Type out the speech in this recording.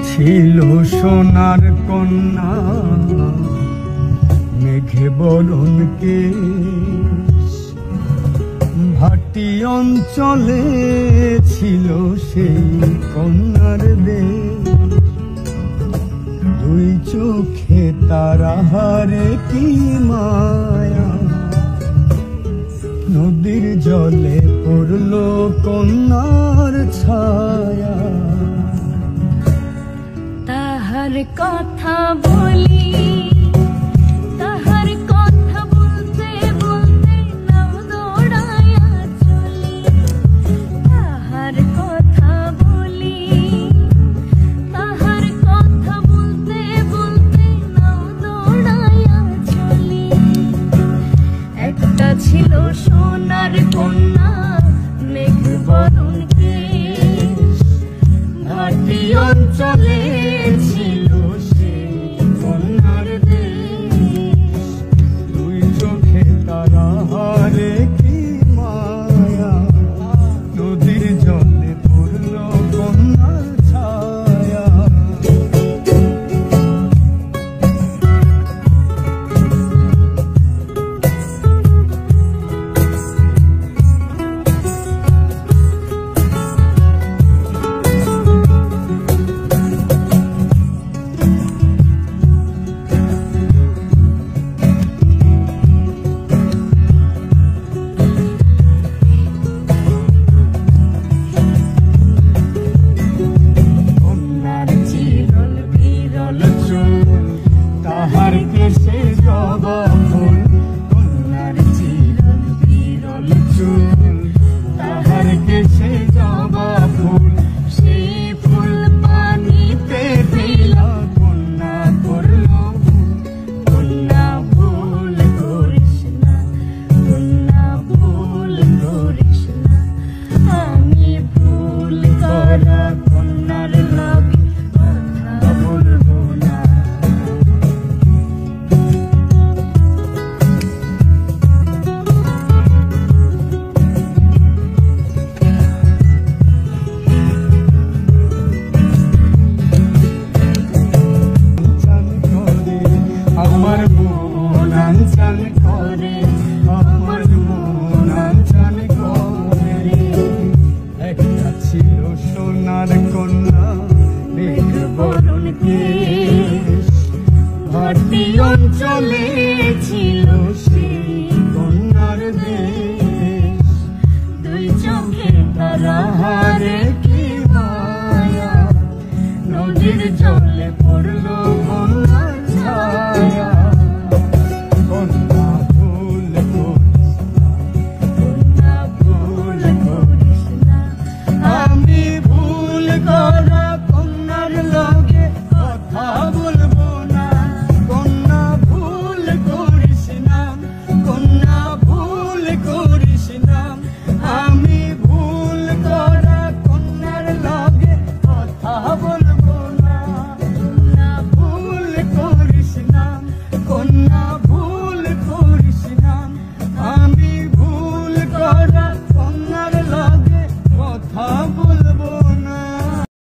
ছিল সোনার কন্যা মেঘে বরণ কেশ, ভাটি অঞ্চলে ছিল সেই কন্যার দেশ। দুই চোখে তারাহারে কি মায়া, নদীর জলে পড়ল কন্যার ছায়া। তাহার কথা বলি, তাহার কথা বলতে বলতে নাও দৌড়াইয়া চলি। তাহার কথা বলি, তাহার কথা বলতে বলতে নাও দৌড়াইয়া চলি। একটা ছিল সোনার কন্যা মেঘ বরণ কেশ, ভাটি অঞ্চলে ছিল সেই কন্যার দেশ। দুই চোখে তারাহারে কি মায়া, নদীর জলে পড়ল কন্যার ছায়া। তাহার কেশে জবা ফুল, কন্যার চিরল বিরল চুল। তাহার কেশে জবা ফুল, সেই ফুল পানিতে দিলা কন্যা করল ভুল। কন্যা ভুল করিস না, কন্যা ভুল করিস না। আমি ভুল করা কন্যার লগে কথা বলবো না। আমার মন আনচান করে, আমার মন আনচান করে। একটা ছিল সোনার কন্যা মেঘ বরণ কেশ, ভাটি অঞ্চলে ছিল সেই কন্যার দেশ। দুই চোখে তারাহারে কি মায়া, নদীর জলে পড়ল